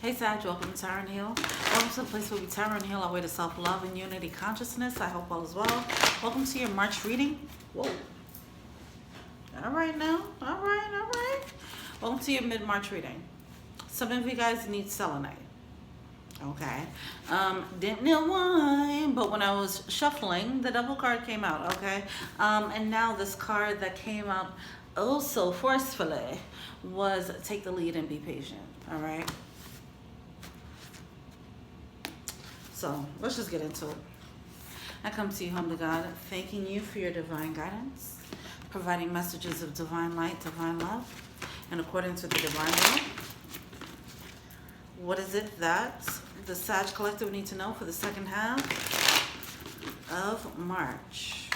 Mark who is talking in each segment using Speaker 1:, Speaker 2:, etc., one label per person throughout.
Speaker 1: Hey Sag, welcome to Tarot and Heal. Welcome to the place where we tarot and heal our way to self-love and unity consciousness. I hope all is well. Welcome to your March reading. Whoa. All right now. All right. Welcome to your mid-March reading. Some of you guys need selenite. Okay. Didn't know why, but when I was shuffling, the double card came out, okay? And now this card that came out oh so forcefully was take the lead and be patient, all right? So let's just get into it. I come to you, home to God, thanking you for your divine guidance, providing messages of divine light, divine love, and according to the divine will. What is it that the Sag Collective need to know for the second half of March?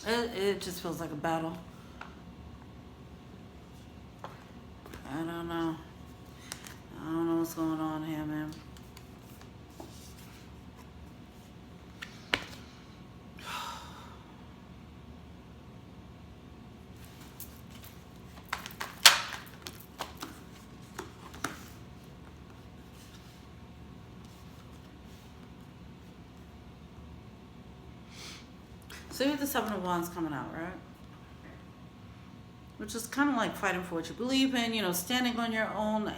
Speaker 1: It just feels like a battle. I don't know what's going on here, man. So you have the Seven of Wands coming out, right? Which is kind of like fighting for what you believe in, you know, standing on your own,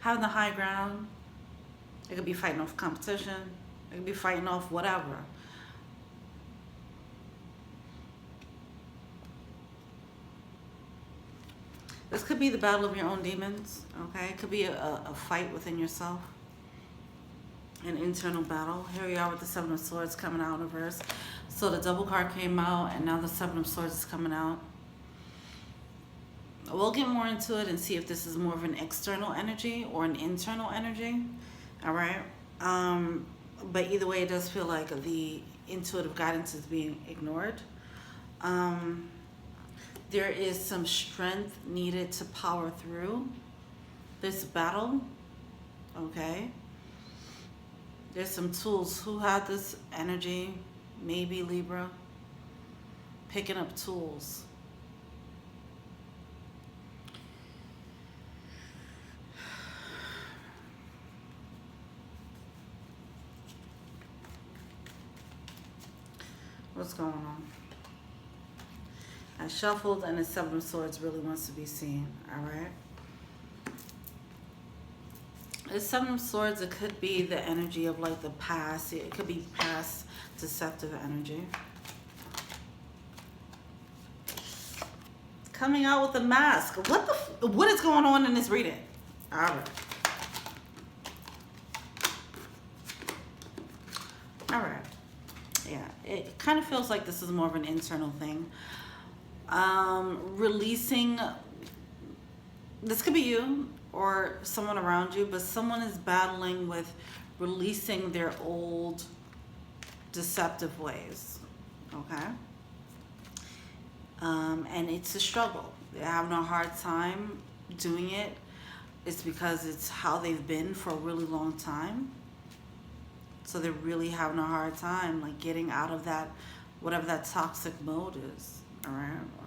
Speaker 1: having the high ground. It could be fighting off competition. It could be fighting off whatever. This could be the battle of your own demons, okay? It could be a fight within yourself. An internal battle. Here we are with the Seven of Swords coming out in reverse. So the double card came out, and now the Seven of Swords is coming out. We'll get more into it and see if this is more of an external energy or an internal energy. All right. But either way, it does feel like the intuitive guidance is being ignored. There is some strength needed to power through this battle. Okay. There's some tools. Who had this energy? Maybe Libra. Picking up tools. What's going on? I shuffled and the Seven of Swords really wants to be seen. All right. The Seven of Swords, it could be the energy of like the past. It could be past deceptive energy. Coming out with a mask. What is going on in this reading? All right. All right. Yeah, it kind of feels like this is more of an internal thing. Releasing, this could be you or someone around you, but someone is battling with releasing their old deceptive ways, okay? And it's a struggle. They're having a hard time doing it. It's because it's how they've been for a really long time. So they're really having a hard time, like getting out of that, whatever that toxic mode is, all right? Or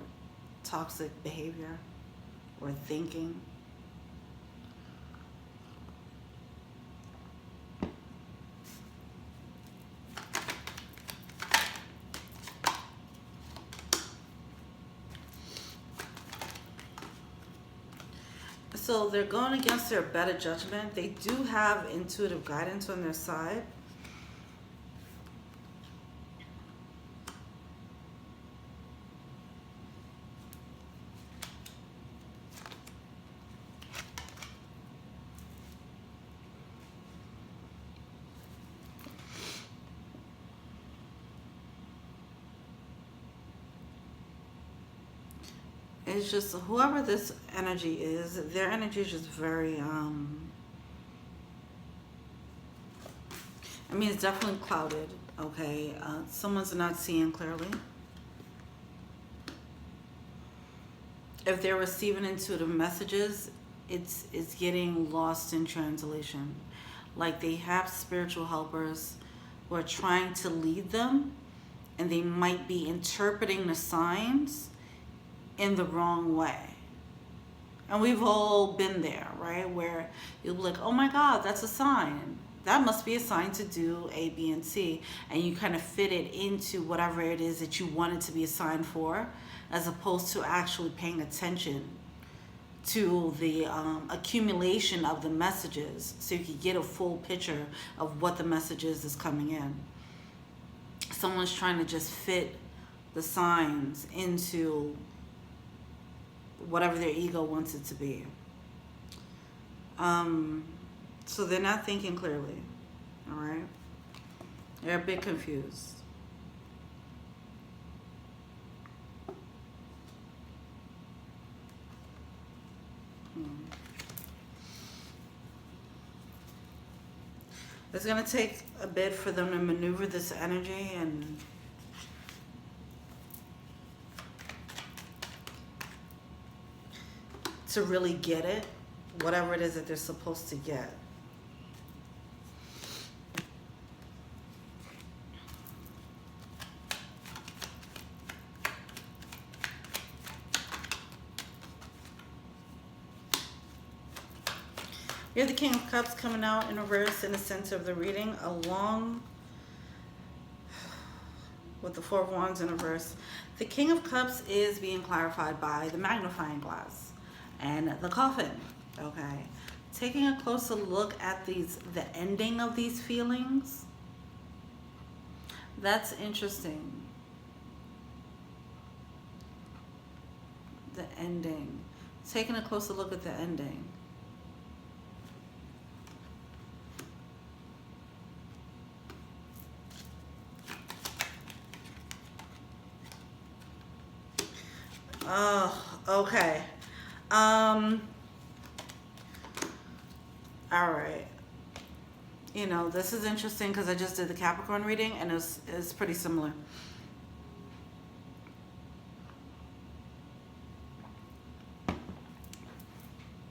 Speaker 1: toxic behavior or thinking. So they're going against their better judgment. They do have intuitive guidance on their side. It's just whoever this energy is, their energy is just very, I mean, it's definitely clouded, okay? Someone's not seeing clearly. If they're receiving intuitive messages, it's getting lost in translation. Like they have spiritual helpers who are trying to lead them, and they might be interpreting the signs in the wrong way. And we've all been there, right? Where you'll be like, oh my God, that's a sign. That must be a sign to do A, B, and C. And you kind of fit it into whatever it is that you want it to be a sign for, as opposed to actually paying attention to the accumulation of the messages, so you can get a full picture of what the message is coming in. Someone's trying to just fit the signs into whatever their ego wants it to be. So they're not thinking clearly, all right? They're a bit confused. It's going to take a bit for them to maneuver this energy and to really get it, whatever it is that they're supposed to get. You have the King of Cups coming out in reverse in the center of the reading, along with the Four of Wands in reverse. The King of Cups is being clarified by the magnifying glass and the coffin, okay? Taking a closer look at the ending of these feelings, that's interesting. The ending. Taking a closer look at the ending. Oh, okay. All right. You know, this is interesting because I just did the Capricorn reading and it's pretty similar.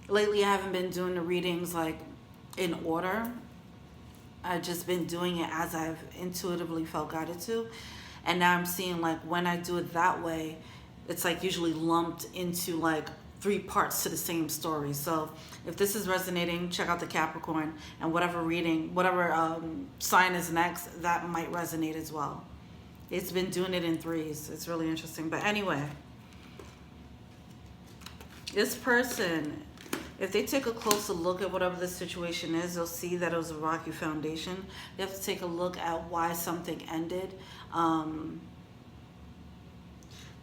Speaker 1: Lately, I haven't been doing the readings like in order. I've just been doing it as I've intuitively felt guided to. And now I'm seeing like when I do it that way, it's like usually lumped into like 3 parts to the same story. So if this is resonating, check out the Capricorn, and whatever reading, whatever sign is next, that might resonate as well. It's been doing it in 3s. It's really interesting. But anyway, this person, if they take a closer look at whatever the situation is, they'll see that it was a rocky foundation. They have to take a look at why something ended.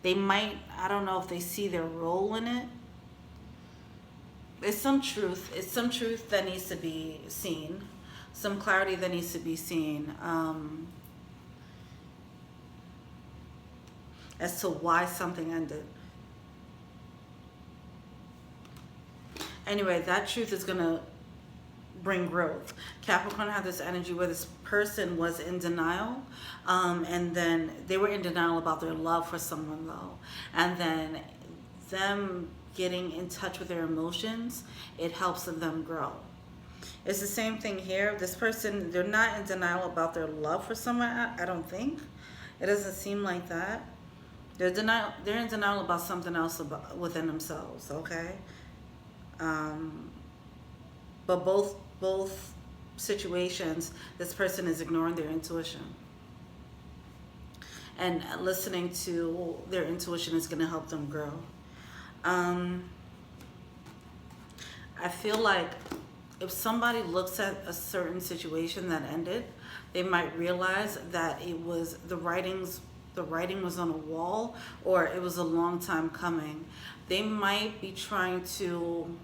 Speaker 1: They might, I don't know if they see their role in it. It's some truth. It's some truth that needs to be seen. Some clarity that needs to be seen. As to why something ended. Anyway, that truth is going to bring growth. Capricorn had this energy where this person was in denial, and then they were in denial about their love for someone though, and then them getting in touch with their emotions, it helps them grow. It's the same thing here. This person, they're not in denial about their love for someone, I don't think. It doesn't seem like that. They're in denial about something else within themselves, okay? But both situations, this person is ignoring their intuition. And listening to their intuition is going to help them grow. I feel like if somebody looks at a certain situation that ended, they might realize that it was the writing was on a wall, or it was a long time coming. They might be trying to,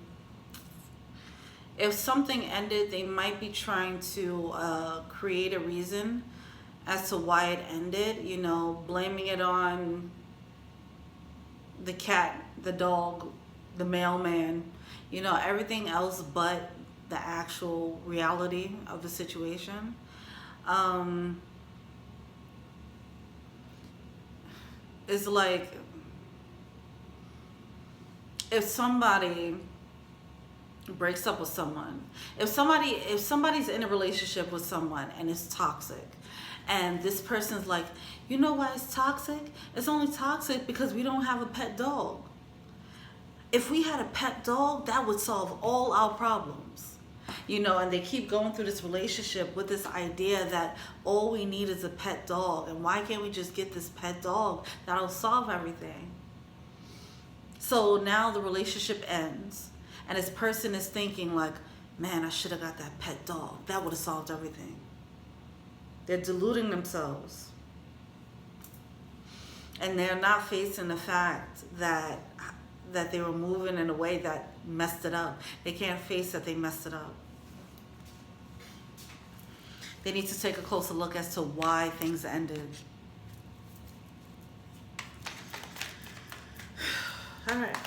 Speaker 1: if something ended, they might be trying to create a reason as to why it ended, you know, blaming it on the cat, the dog, the mailman, you know, everything else but the actual reality of the situation. It's like if somebody breaks up with someone, if somebody's in a relationship with someone and it's toxic, And this person's like, you know why it's toxic? It's only toxic because we don't have a pet dog. If we had a pet dog, that would solve all our problems. You know, and they keep going through this relationship with this idea that all we need is a pet dog. And why can't we just get this pet dog? That'll solve everything. So now the relationship ends. And this person is thinking like, man, I should have got that pet dog. That would have solved everything. They're deluding themselves. And they're not facing the fact that they were moving in a way that messed it up. They can't face that they messed it up. They need to take a closer look as to why things ended. All right.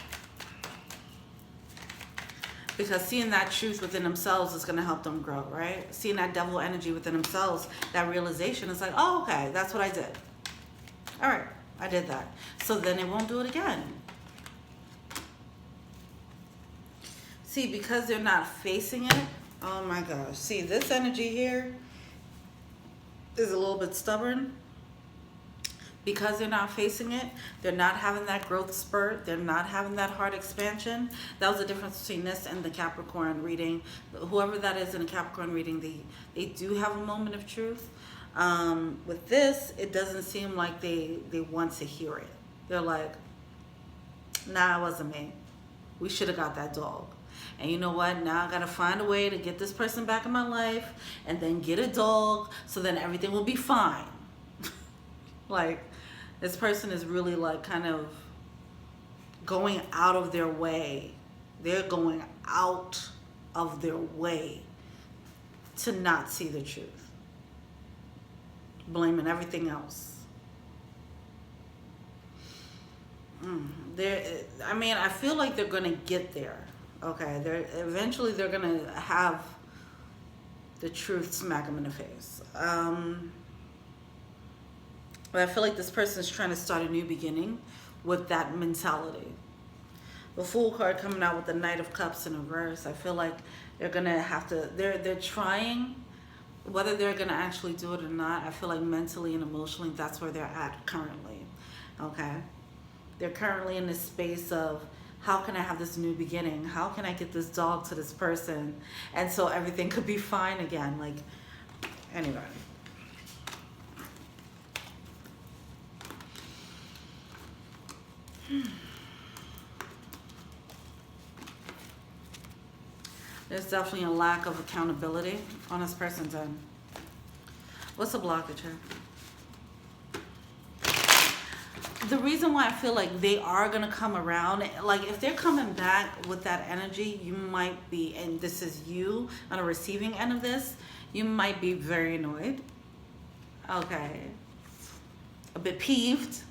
Speaker 1: Because seeing that truth within themselves is going to help them grow, right? Seeing that devil energy within themselves, that realization is like, oh, okay, that's what I did. All right, I did that. So then they won't do it again. See, because they're not facing it, oh my gosh. See, this energy here is a little bit stubborn. Because they're not facing it, they're not having that growth spurt, they're not having that heart expansion. That was the difference between this and the Capricorn reading. Whoever that is in a Capricorn reading, they do have a moment of truth. With this, it doesn't seem like they want to hear it. They're like, nah, it wasn't me. We should have got that dog. And you know what? Now I got to find a way to get this person back in my life and then get a dog so then everything will be fine. Like, this person is really like kind of going out of their way. They're going out of their way to not see the truth. Blaming everything else. I mean, I feel like they're going to get there. Okay, eventually they're going to have the truth smack them in the face. But I feel like this person is trying to start a new beginning with that mentality. The Fool card coming out with the Knight of Cups in reverse. I feel like they're going to have to, they're trying, whether they're going to actually do it or not. I feel like mentally and emotionally, that's where they're at currently. Okay. They're currently in this space of, how can I have this new beginning? How can I get this dog to this person? And so everything could be fine again. Like, anyway. There's definitely a lack of accountability on this person's end. What's the blockage here? The reason why I feel like they are going to come around, like if they're coming back with that energy, you might be, and this is you on a receiving end of this, you might be very annoyed. Okay. A bit peeved,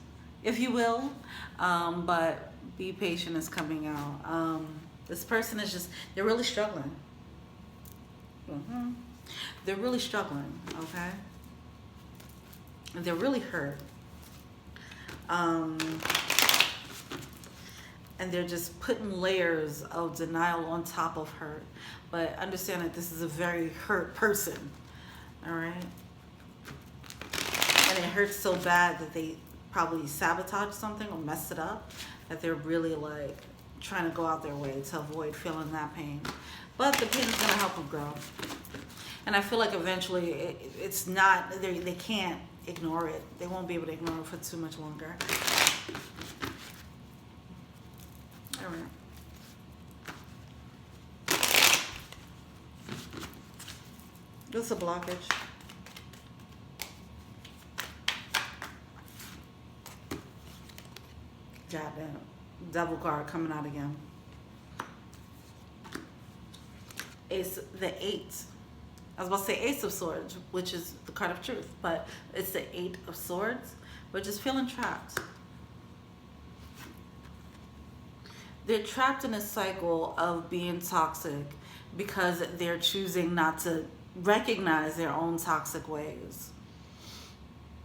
Speaker 1: if you will. But be patient is coming out. This person is just, they're really struggling. They're really struggling, okay? They're really hurt. And they're just putting layers of denial on top of hurt. But understand that this is a very hurt person, all right? And it hurts so bad that they probably sabotage something or mess it up, that they're really like trying to go out their way to avoid feeling that pain. But the pain is going to help them grow. And I feel like eventually it's not, they can't ignore it. They won't be able to ignore it for too much longer. All right. This is a blockage. Goddamn. Devil card coming out again. It's the 8. I was about to say Ace of Swords, which is the card of truth, but it's the 8 of Swords. We're just feeling trapped. They're trapped in a cycle of being toxic because they're choosing not to recognize their own toxic ways.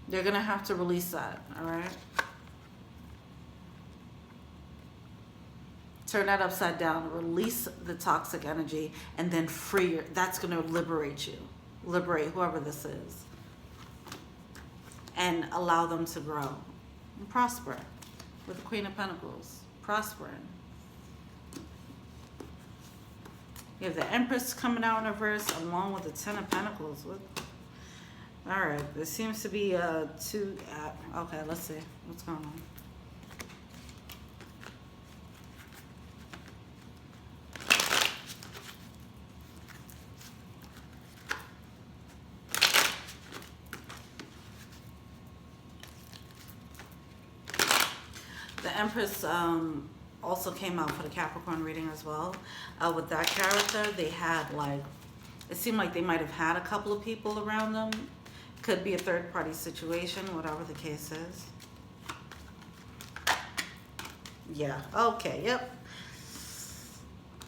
Speaker 1: They're going to have to release that, all right? Turn that upside down, release the toxic energy, and then free your, that's going to liberate you. Liberate whoever this is. and allow them to grow and prosper. With the Queen of Pentacles, prospering. You have the Empress coming out in reverse along with the Ten of Pentacles. All right, there seems to be two. Okay, let's see what's going on. The Empress also came out for the Capricorn reading as well. With that character, they had like, it seemed like they might have had a couple of people around them. Could be a third party situation, whatever the case is. Yeah, okay, yep.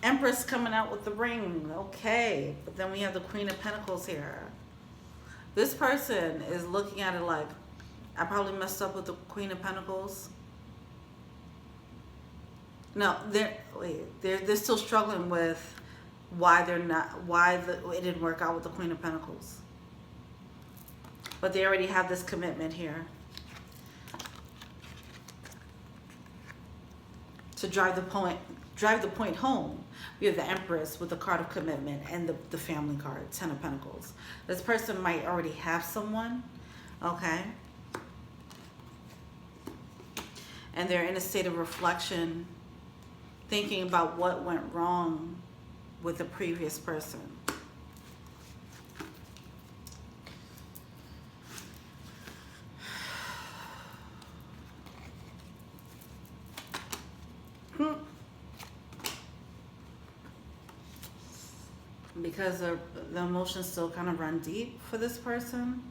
Speaker 1: Empress coming out with the ring, okay. But then we have the Queen of Pentacles here. This person is looking at it like, I probably messed up with the Queen of Pentacles. No, they're still struggling with why it didn't work out with the Queen of Pentacles. But they already have this commitment here to drive the point home. We have the Empress with the card of commitment and the family card, Ten of Pentacles. This person might already have someone, okay? And they're in a state of reflection, thinking about what went wrong with the previous person. Because the emotions still kind of run deep for this person.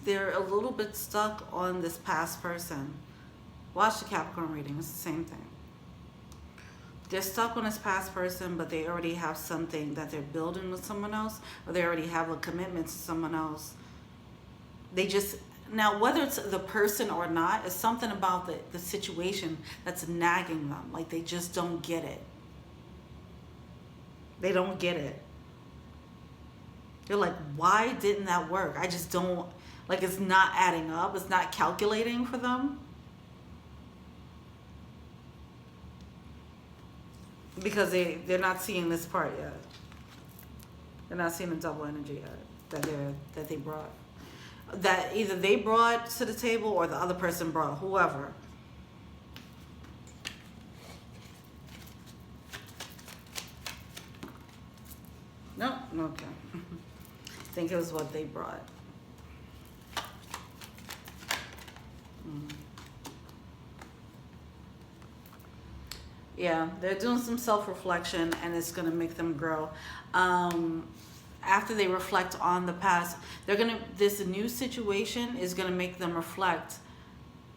Speaker 1: They're a little bit stuck on this past person. Watch the Capricorn reading, it's the same thing. They're stuck on this past person, but they already have something that they're building with someone else, or they already have a commitment to someone else. They just, now whether it's the person or not, it's something about the situation that's nagging them. Like they just don't get it. They don't get it. They're like, why didn't that work? I just don't, like it's not adding up. It's not calculating for them. Because they're not seeing this part yet. They're not seeing the double energy yet that they brought. That either they brought to the table or the other person brought, whoever. No, okay. I think it was what they brought. Yeah, they're doing some self-reflection and it's going to make them grow. After they reflect on the past, this new situation is going to make them reflect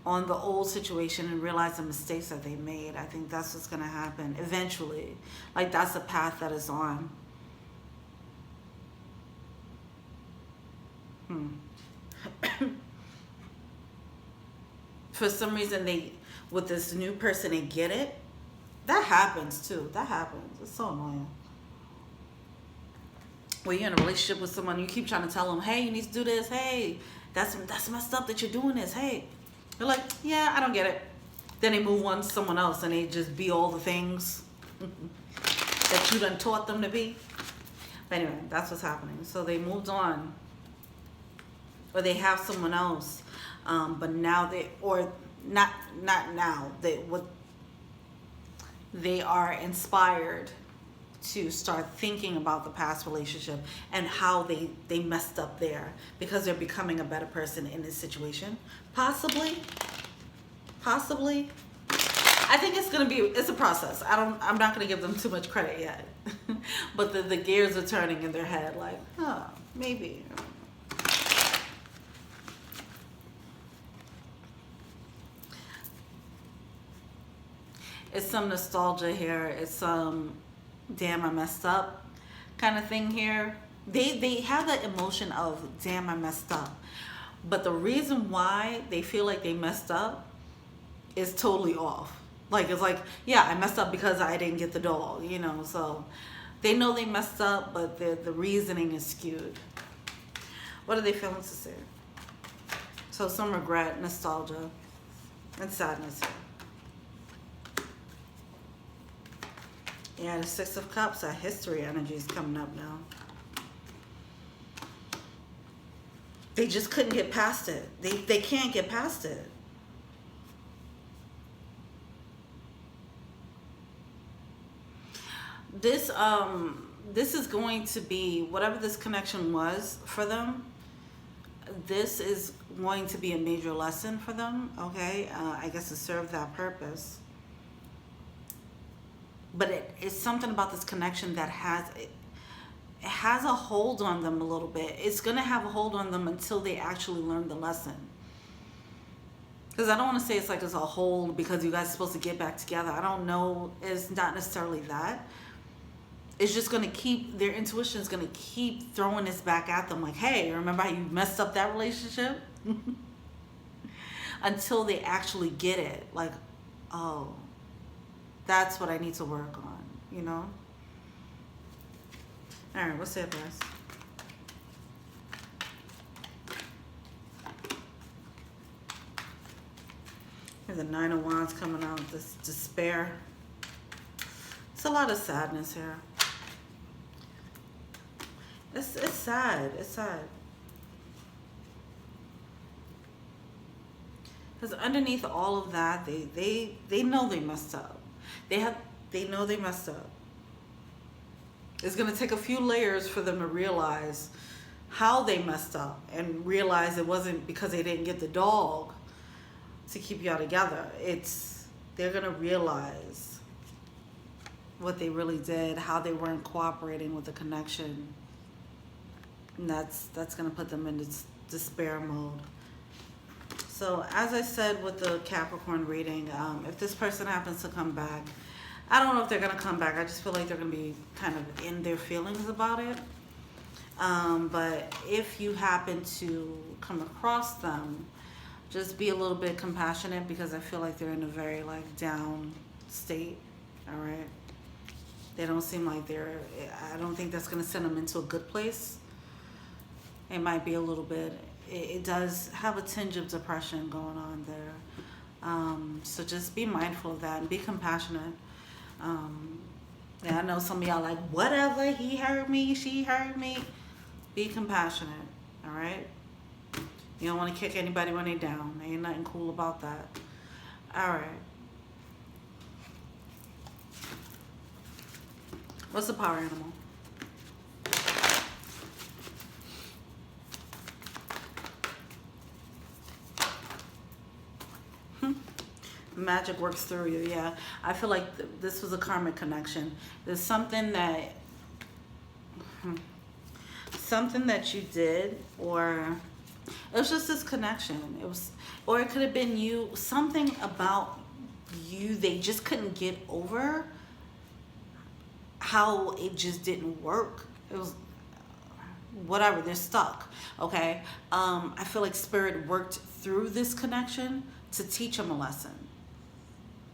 Speaker 1: on the old situation and realize the mistakes that they made. I think that's what's going to happen eventually. Like that's the path that is on. For some reason, with this new person, they get it. That happens too. That happens. It's so annoying. When you're in a relationship with someone, you keep trying to tell them, hey, you need to do this. Hey, that's messed up that you're doing this. Hey. They're like, yeah, I don't get it. Then they move on to someone else and they just be all the things that you done taught them to be. But anyway, that's what's happening. So they moved on. Or they have someone else. But now not now. They are inspired to start thinking about the past relationship and how they messed up there, because they're becoming a better person in this situation. Possibly. I think it's a process. I'm not gonna give them too much credit yet. But the gears are turning in their head like, oh, maybe. It's some nostalgia here. It's some, damn, I messed up kind of thing here. They have that emotion of, damn, I messed up. But the reason why they feel like they messed up is totally off. Like, it's like, yeah, I messed up because I didn't get the dog, you know. So they know they messed up, but the reasoning is skewed. What are they feeling to say? So some regret, nostalgia, and sadness here. Yeah, the Six of Cups, that history energy is coming up now. They just couldn't get past it. They can't get past it. This is going to be, whatever this connection was for them, this is going to be a major lesson for them, okay? I guess it served that purpose. But it's something about this connection that it has a hold on them a little bit. It's going to have a hold on them until they actually learn the lesson. Because I don't want to say it's like it's a hold because you guys are supposed to get back together. I don't know. It's not necessarily that. It's just going to keep, their intuition is going to keep throwing this back at them. Like, hey, remember how you messed up that relationship? Until they actually get it. Like, oh, that's what I need to work on, you know? All right, what's the advice? Here's the Nine of Wands coming out, this despair. It's a lot of sadness here. It's sad. It's sad. Because underneath all of that, they know they messed up. They know they messed up. It's gonna take a few layers for them to realize how they messed up and realize it wasn't because they didn't get the dog to keep y'all together. They're gonna realize what they really did, how they weren't cooperating with the connection. And that's going to put them in this despair mode. So as I said with the Capricorn reading, if this person happens to come back, I don't know if they're going to come back. I just feel like they're going to be kind of in their feelings about it. But if you happen to come across them, just be a little bit compassionate because I feel like they're in a very like down state. All right. They don't seem like I don't think that's going to send them into a good place. It might be a little bit, it does have a tinge of depression going on there. So just be mindful of that and be compassionate. Yeah, I know some of y'all like, whatever, he hurt me, she hurt me. Be compassionate, all right? You don't want to kick anybody when they're down. There ain't nothing cool about that. All right. What's the power animal? Magic works through you. Yeah, I feel like this was a karmic connection. There's something that you did, or it was just this connection. It was, or it could have been you. Something about you they just couldn't get over. How it just didn't work. It was whatever. They're stuck. Okay. I feel like Spirit worked through this connection to teach them a lesson.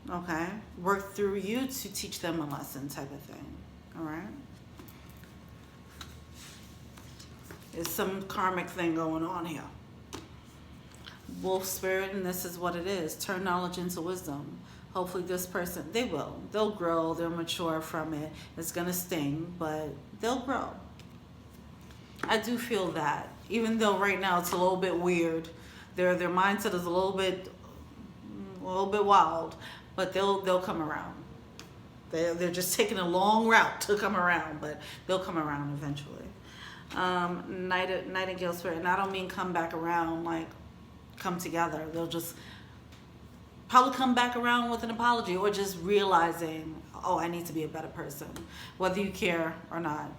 Speaker 1: Okay, work through you to teach them a lesson, type of thing. All right. There's some karmic thing going on here. Wolf Spirit, and this is what it is. Turn knowledge into wisdom. Hopefully this person, they'll grow, they'll mature from it. It's gonna sting, but they'll grow. I do feel that, even though right now it's a little bit weird. Their mindset is a little bit wild. But they'll come around. They're just taking a long route to come around, but they'll come around eventually. Nightingale Spirit, and I don't mean come back around like come together. They'll just probably come back around with an apology or just realizing, oh, I need to be a better person, whether you care or not.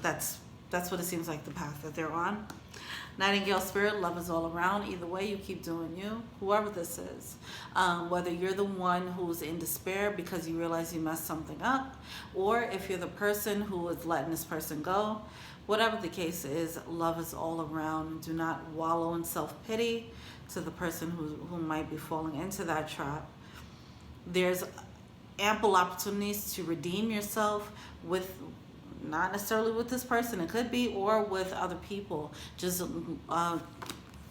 Speaker 1: That's what it seems like the path that they're on. Nightingale Spirit, love is all around. Either way, you keep doing you, whoever this is. Whether you're the one who's in despair because you realize you messed something up, or if you're the person who is letting this person go, whatever the case is, love is all around. Do not wallow in self-pity to the person who might be falling into that trap. There's ample opportunities to redeem yourself with, not necessarily with this person, it could be, or with other people. Just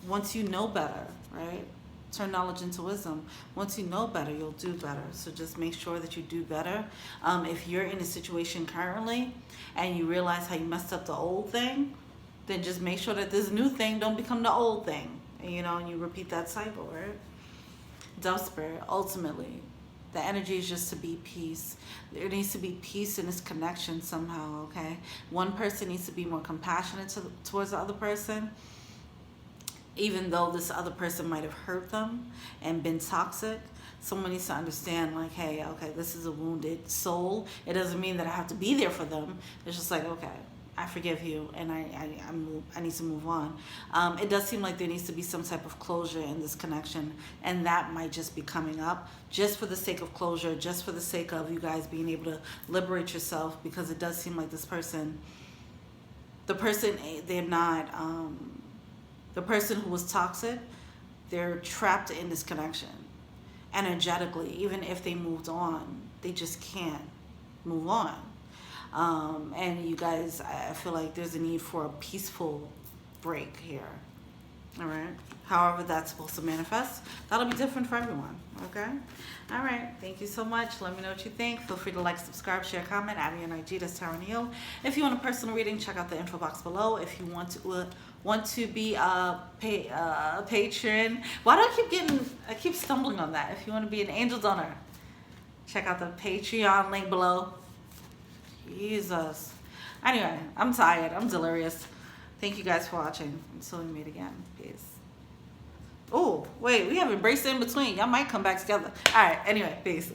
Speaker 1: once you know better, right? Turn knowledge into wisdom. Once you know better, you'll do better. So just make sure that you do better. If you're in a situation currently and you realize how you messed up the old thing, then just make sure that this new thing don't become the old thing. And, you know, and you repeat that cycle, right? Dove Spirit, ultimately, the energy is just to be peace. There needs to be peace in this connection somehow, okay? One person needs to be more compassionate towards the other person, even though this other person might have hurt them and been toxic. Someone needs to understand, like, hey, okay, this is a wounded soul. It doesn't mean that I have to be there for them. It's just like, okay, I forgive you, and I need to move on. It does seem like there needs to be some type of closure in this connection, and that might just be coming up just for the sake of closure, just for the sake of you guys being able to liberate yourself, because it does seem like this person, the person who was toxic, they're trapped in this connection energetically. Even if they moved on, they just can't move on. And you guys, I feel like there's a need for a peaceful break here. All right. However that's supposed to manifest, that'll be different for everyone. Okay. All right. Thank you so much. Let me know what you think. Feel free to like, subscribe, share, comment. Add me on IG. That's Tara Neal. If you want a personal reading, check out the info box below. If you want to be a patron, why do I keep stumbling on that? If you want to be an angel donor, check out the Patreon link below. Jesus. Anyway, I'm tired. I'm delirious. Thank you guys for watching. Until we meet again. Peace. Oh, wait. We have embraced in between. Y'all might come back together. All right. Anyway, peace.